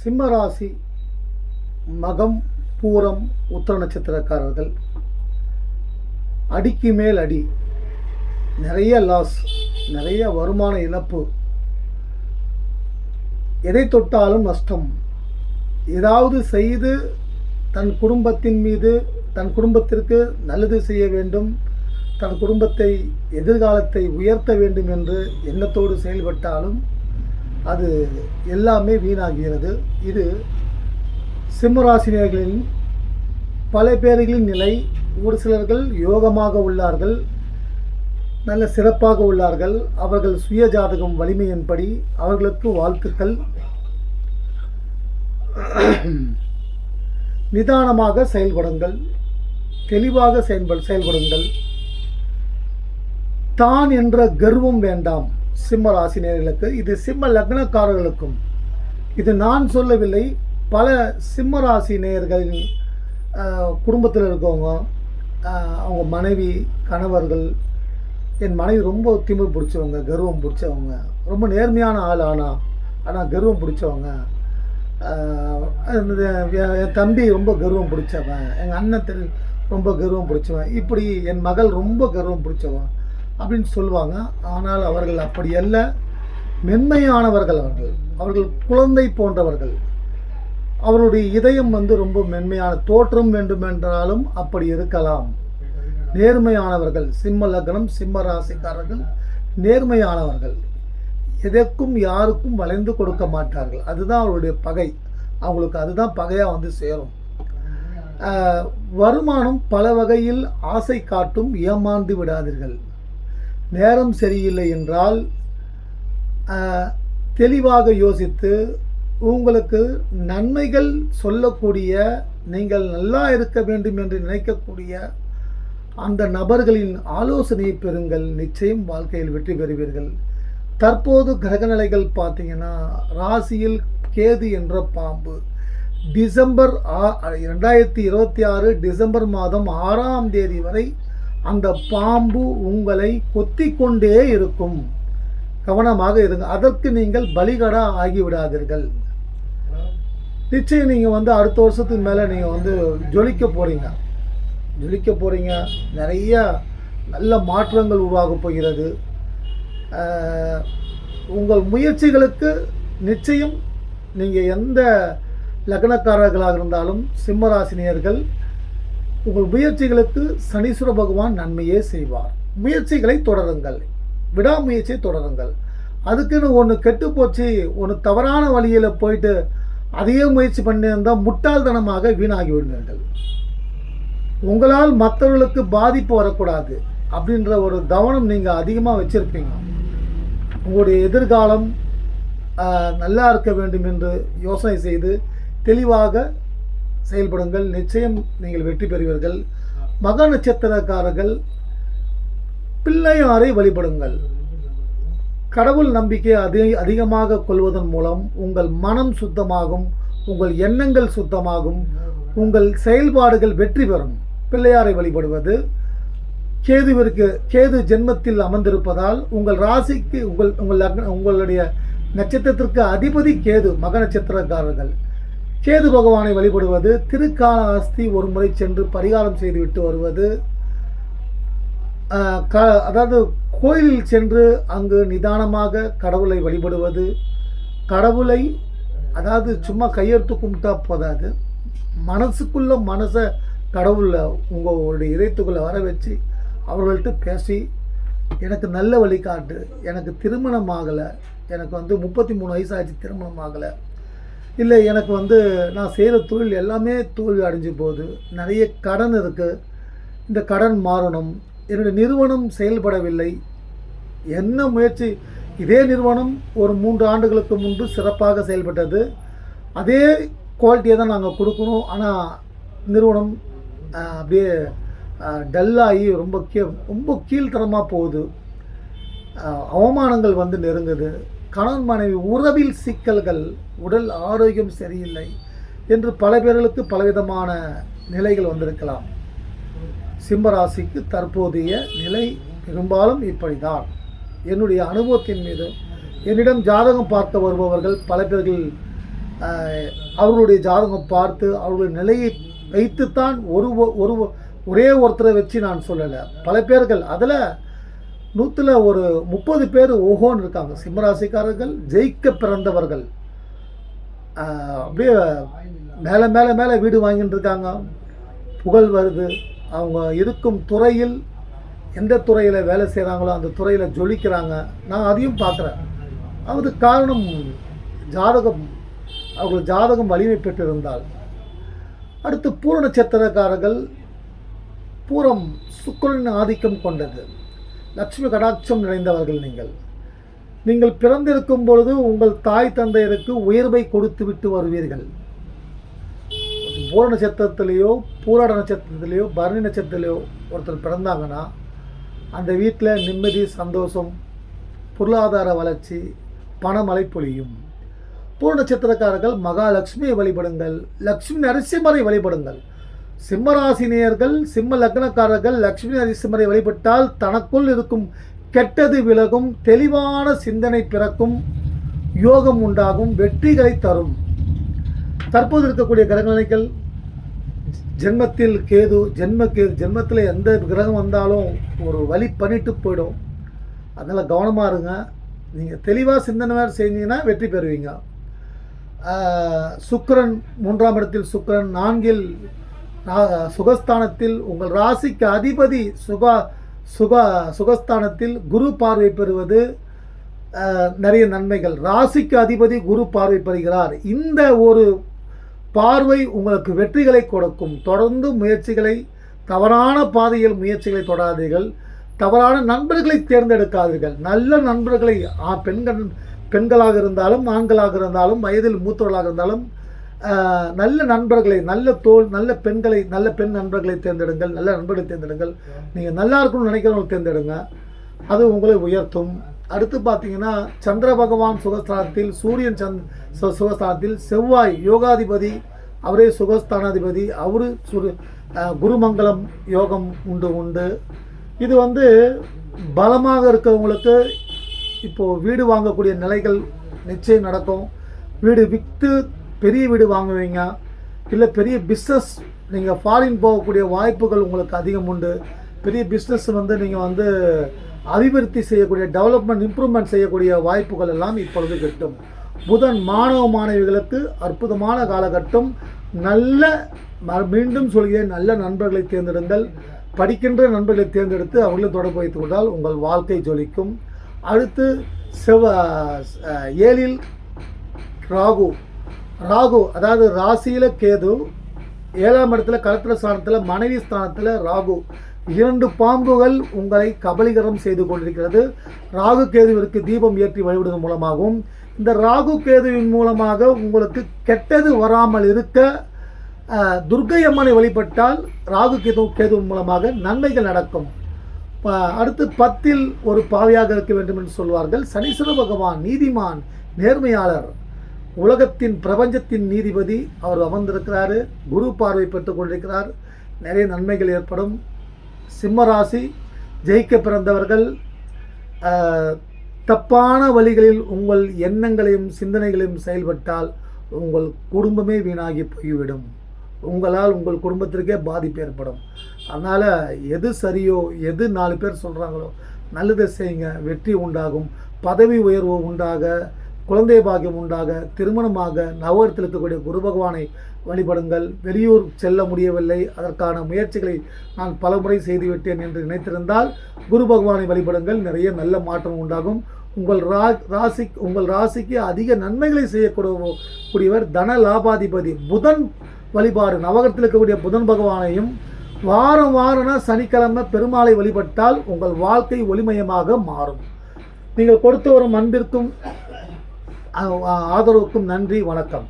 சிம்மராசி மகம் பூரம் உத்திர நட்சத்திரக்காரர்கள் அடிக்கு மேல் அடி, நிறைய லாஸ், நிறைய வருமான இழப்பு, எதை தொட்டாலும் நஷ்டம். ஏதாவது செய்து தன் குடும்பத்தின் மீது, தன் குடும்பத்திற்கு நல்லது செய்ய வேண்டும், தன் குடும்பத்தை எதிர்காலத்தை உயர்த்த வேண்டும் என்று எண்ணத்தோடு செயல்பட்டாலும் அது எல்லாமே வீணாகிறது. இது சிம்மராசினியர்களின் பல பேர்களின் நிலை. ஒரு சிலர்கள் யோகமாக உள்ளார்கள், நல்ல சிறப்பாக உள்ளார்கள். அவர்கள் சுய ஜாதகம் வலிமையின்படி அவர்களுக்கு வாழ்த்துக்கள். நிதானமாக செயல்படுங்கள், தெளிவாக செயல்படுங்கள். தான் என்ற கர்வம் வேண்டாம். சிம்ம ராசினியர்களுக்கு, இது சிம்ம லக்னக்காரர்களுக்கும், இது நான் சொல்லவில்லை. பல சிம்ம ராசி நேயர்களின் குடும்பத்தில் இருக்கவங்க, அவங்க மனைவி, கணவர்கள், என் மனைவி ரொம்ப திமிர் பிடிச்சவங்க, கர்வம் பிடிச்சவங்க, ரொம்ப நேர்மையான ஆள், ஆனால் கர்வம் பிடிச்சவங்க. என் தம்பி ரொம்ப கர்வம் பிடிச்சவன், எங்கள் அண்ணன் ரொம்ப கர்வம் பிடிச்சவன், இப்படி என் மகள் ரொம்ப கர்வம் பிடிச்சவன் அப்படின்னு சொல்லுவாங்க. ஆனால் அவர்கள் அப்படி அல்ல, மென்மையானவர்கள். அவர்கள் குழந்தை போன்றவர்கள். அவருடைய இதயம் ரொம்ப மென்மையான தோற்றம் வேண்டுமென்றாலும் அப்படி இருக்கலாம். நேர்மையானவர்கள். சிம்ம லக்னம், சிம்ம ராசிக்காரர்கள் நேர்மையானவர்கள். எதற்கும் யாருக்கும் வளைந்து கொடுக்க மாட்டார்கள். அதுதான் அவருடைய பகை. அவங்களுக்கு அதுதான் பகையாக சேரும். வருமானம் பல வகையில் ஆசை காட்டும், ஏமாந்து விடாதீர்கள். நேரம் சரியில்லை என்றால் தெளிவாக யோசித்து உங்களுக்கு நன்மைகள் சொல்லக்கூடிய, நீங்கள் நல்லா இருக்க வேண்டும் என்று நினைக்கக்கூடிய அந்த நபர்களின் ஆலோசனையை பெறுங்கள். நிச்சயம் வாழ்க்கையில் வெற்றி பெறுவீர்கள். தற்போது கிரகநிலைகள் பார்த்தீங்கன்னா, ராசியில் கேது என்ற பாம்பு டிசம்பர் 2026 டிசம்பர் மாதம் 6ஆம் தேதி வரை அந்த பாம்பு உங்களை கொத்திக்கொண்டே இருக்கும். கவனமாக இருங்க. அதற்கு நீங்கள் பலிகடா ஆகிவிடாதீர்கள். நிச்சயம் நீங்கள் அடுத்த வருஷத்துக்கு மேலே நீங்கள் ஜொலிக்க போகிறீங்க. நிறைய நல்ல மாற்றங்கள் உருவாக போகிறது. உங்கள் முயற்சிகளுக்கு நிச்சயம் நீங்கள் எந்த லக்னக்காரர்களாக இருந்தாலும் சிம்மராசினியர்கள், உங்கள் முயற்சிகளுக்கு சனீஸ்வர பகவான் நன்மையே செய்வார். முயற்சிகளை தொடருங்கள், விடாமுயற்சியை தொடருங்கள். அதுக்குன்னு ஒன்று கெட்டு போச்சு, ஒன்று தவறான வழியில் போயிட்டு அதையே முயற்சி பண்ணியிருந்தால் முட்டாள்தனமாக வீணாகி விடுவீர்கள். உங்களால் மற்றவர்களுக்கு பாதிப்பு வரக்கூடாது அப்படின்ற ஒரு கவனம் நீங்கள் அதிகமாக வச்சுருப்பீங்க. உங்களுடைய எதிர்காலம் நல்லா இருக்க வேண்டும் என்று யோசனை செய்து தெளிவாக செயல்படுங்கள். நிச்சயம் நீங்கள் வெற்றி பெறுவீர்கள். மக நட்சத்திரக்காரர்கள் பிள்ளையாரை வழிபடுங்கள். கடவுள் நம்பிக்கை அதிகமாக கொள்வதன் மூலம் உங்கள் மனம் சுத்தமாகும், உங்கள் எண்ணங்கள் சுத்தமாகும், உங்கள் செயல்பாடுகள் வெற்றி பெறும். பிள்ளையாரை வழிபடுவது, கேது ஜென்மத்தில் அமர்ந்திருப்பதால் உங்கள் ராசிக்கு உங்களுடைய நட்சத்திரத்திற்கு அதிபதி கேது. மக நட்சத்திரக்காரர்கள் கேது பகவானை வழிபடுவது, திருக்காளஹஸ்தி ஒரு முறை சென்று பரிகாரம் செய்துவிட்டு வருவது, அதாவது கோயிலில் சென்று அங்கு நிதானமாக கடவுளை வழிபடுவது. கடவுளை அதாவது சும்மா கையெடுத்து கும்பிட்டா போதாது, மனசை கடவுளை உங்களுடைய இதயத்துக்குள்ளே வர வச்சு அவர்கள்ட்ட பேசி, எனக்கு நல்ல வழிகாட்டு, எனக்கு திருமணம் ஆகலை, எனக்கு 33 வயசு ஆச்சு, திருமணம் ஆகலை, இல்லை எனக்கு நான் செய்கிற தொழில் எல்லாமே தோல்வி அடைஞ்சு போகுது, நிறைய கடன் இருக்குது, இந்த கடன் மாறணும், என்னுடைய நிறுவனம் செயல்படவில்லை, என்ன முயற்சி, இதே நிறுவனம் ஒரு 3 ஆண்டுகளுக்கு முன்பு சிறப்பாக செயல்பட்டது, அதே குவாலிட்டியை தான் நாங்கள் கொடுக்கணும், ஆனால் நிறுவனம் அப்படியே டல்லாகி ரொம்ப கீழ்த்தரமாக போகுது, அவமானங்கள் நெருங்குது, கணவன் மனைவி உறவில் சிக்கல்கள், உடல் ஆரோக்கியம் சரியில்லை என்று பல பேர்களுக்கு பலவிதமான நிலைகள் வந்திருக்கலாம். சிம்மராசிக்கு தற்போதைய நிலை பெரும்பாலும் இப்படிதான். என்னுடைய அனுபவத்தின் மீது என்னிடம் ஜாதகம் பார்க்க வருபவர்கள் பல பேர்கள் அவர்களுடைய ஜாதகம் பார்த்து அவர்களுடைய நிலையை வைத்துத்தான் ஒரே ஒருத்தரை வச்சு நான் சொல்லலை. பல பேர்கள் அதில் 100ல் ஒரு 30 பேர் ஓஹோன்னு இருக்காங்க. சிம்மராசிக்காரர்கள் ஜெயிக்க பிறந்தவர்கள், அப்படியே மேலே மேலே மேலே வீடு வாங்கிட்டு இருக்காங்க, புகழ் வருது. அவங்க இருக்கும் துறையில் எந்த துறையில் வேலை செய்கிறாங்களோ அந்த துறையில் ஜொலிக்கிறாங்க. நான் அதையும் பார்க்குறேன். அதுக்கு காரணம் ஜாதகம், அவர்கள் ஜாதகம் வலிமை பெற்றிருந்தால். அடுத்து பூர நட்சத்திரக்காரர்கள், பூரம் சுக்கிரனின் ஆதிக்கம் கொண்டது, லட்சுமி கடாட்சம் நிறைந்தவர்கள். நீங்கள் பிறந்திருக்கும் பொழுது உங்கள் தாய் தந்தையருக்கு உயர்வை கொடுத்து விட்டு வருவீர்கள். பூர நட்சத்திரத்திலேயோ பூராட நட்சத்திரத்திலேயோ பரணி நட்சத்திரத்திலேயோ ஒருத்தர் பிறந்தாங்கன்னா அந்த வீட்டில் நிம்மதி, சந்தோஷம், பொருளாதார வளர்ச்சி, பணமழை பொழியும். பூர நட்சத்திரக்காரர்கள் மகாலட்சுமியை வழிபடுங்கள், லட்சுமி நரசிம்மரை வழிபடுங்கள். சிம்மராசினியர்கள், சிம்ம லக்னக்காரர்கள் லட்சுமி நரசிம்மரை வழிபட்டால் தனக்குள் இருக்கும் கெட்டது விலகும், தெளிவான சிந்தனை பிறக்கும், யோகம் உண்டாகும், வெற்றிகளை தரும். தற்போது இருக்கக்கூடிய கிரகநிலைகள், ஜென்மத்தில் கேது, ஜென்மத்தில் எந்த கிரகம் வந்தாலும் ஒரு வழி பண்ணிட்டு போயிடும். அதனால் கவனமாக இருங்க. நீங்கள் தெளிவாக சிந்தனை வேறு செஞ்சீங்கன்னா வெற்றி பெறுவீங்க. சுக்கிரன் 3ஆம் இடத்தில், சுக்கிரன் 4ல் சுகஸ்தானத்தில், உங்கள் ராசிக்கு அதிபதி சுகஸ்தானத்தில் குரு பார்வை பெறுவது நிறைய நன்மைகள். ராசிக்கு அதிபதி குரு பார்வை பெறுகிறார். இந்த ஒரு பார்வை உங்களுக்கு வெற்றிகளை கொடுக்கும். தொடர்ந்து முயற்சிகளை, தவறான பாதையில் முயற்சிகளை தொடாதீர்கள். தவறான நண்பர்களை தேர்ந்தெடுக்காதீர்கள். நல்ல நண்பர்களை, பெண்களாக இருந்தாலும் ஆண்களாக இருந்தாலும் வயதில் மூத்தவர்களாக இருந்தாலும் நல்ல நண்பர்களை, நல்ல பெண்களை, நல்ல பெண் நண்பர்களை தேர்ந்தெடுங்கள். நல்ல நண்பர்களை தேர்ந்தெடுங்கள். நீங்கள் நல்லா இருக்கணும்னு நினைக்கிறவங்களை தேர்ந்தெடுங்க, அது உங்களை உயர்த்தும். அடுத்து பார்த்தீங்கன்னா சந்திர பகவான் சுகஸ்தானத்தில், சூரியன் சுகஸ்தானத்தில், செவ்வாய் யோகாதிபதி, அவரே சுகஸ்தானாதிபதி, அவரு குருமங்கலம் யோகம் உண்டு. இது பலமாக இருக்கிறவங்களுக்கு இப்போது வீடு வாங்கக்கூடிய நிலைகள் நிச்சயம் நடக்கும். வீடு விற்று பெரிய வீடு வாங்குவீங்க, இல்லை பெரிய பிஸ்னஸ், நீங்கள் ஃபாரின் போகக்கூடிய வாய்ப்புகள் உங்களுக்கு அதிகம் உண்டு. பெரிய பிஸ்னஸ் நீங்கள் அபிவிருத்தி செய்யக்கூடிய, டெவலப்மெண்ட், இம்ப்ரூவ்மெண்ட் செய்யக்கூடிய வாய்ப்புகள் எல்லாம் இப்பொழுது கிட்டும். புதன் மாணவ மாணவிகளுக்கு அற்புதமான காலகட்டம். மீண்டும் சொல்கிறேன், நல்ல நண்பர்களை தேர்ந்தெடுங்கள். படிக்கின்ற நண்பர்களை தேர்ந்தெடுத்து அவர்களை தொடர்பு வைத்துக் கொண்டால் உங்கள் வாழ்க்கை ஜொலிக்கும். அடுத்து 7ல் ராகு, அதாவது ராசியில் கேது, 7ஆம் இடத்துல கலத்திர ஸ்தானத்தில், மனைவி ஸ்தானத்தில் ராகு. 2 பாம்புகள் உங்களை கபலீகரம் செய்து கொண்டிருக்கிறது. ராகு கேதுவிற்கு தீபம் ஏற்றி வழிபடுவதன் மூலமாகவும், இந்த ராகு கேதுவின் மூலமாக உங்களுக்கு கெட்டது வராமல் இருக்க துர்க்கை அம்மனை வழிபட்டால் ராகு கேது மூலமாக நன்மைகள் நடக்கும். அடுத்து 10ல் ஒரு பாவியாக இருக்க வேண்டும் என்று சொல்வார்கள். சனீஸ்வர பகவான் நீதிமான், நேர்மையாளர், உலகத்தின் பிரபஞ்சத்தின் நீதிபதி. அவர் அமர்ந்திருக்கிறாரு, குரு பார்வை பெற்றுக் கொண்டிருக்கிறார். நிறைய நன்மைகள் ஏற்படும். சிம்மராசி ஜெயிக்க பிறந்தவர்கள், தப்பான வழிகளில் உங்கள் எண்ணங்களையும் சிந்தனைகளையும் செயல்பட்டால் உங்கள் குடும்பமே வீணாகி போய்விடும். உங்களால் உங்கள் குடும்பத்திற்கே பாதிப்பு ஏற்படும். அதனால் எது சரியோ, எது 4 பேர் சொல்கிறாங்களோ நல்லதை செய்யுங்க. வெற்றி உண்டாகும், பதவி உயர்வு உண்டாக, குழந்தை பாக்கியம் உண்டாக, திருமணமாக, நவகிரகத்தில் இருக்கக்கூடிய குரு பகவானை வழிபடுங்கள். வெளியூர் செல்ல முடியவில்லை, அதற்கான முயற்சிகளை நான் பலமுறை செய்துவிட்டேன் என்று நினைத்திருந்தால் குரு பகவானை வழிபடுங்கள். நிறைய நல்ல மாற்றம் உண்டாகும். உங்கள் ராசிக்கு அதிக நன்மைகளை செய்யக்கூடியவர் தன லாபாதிபதி புதன் வழிபாடு. நவகிரகத்தில் இருக்கக்கூடிய புதன் பகவானையும் வாரம் சனிக்கிழமை பெருமாளை வழிபட்டால் உங்கள் வாழ்க்கை ஒளிமயமாக மாறும். நீங்கள் கொடுத்து வரும் அன்பிற்கும் ஆதரவுக்கும் நன்றி. வணக்கம்.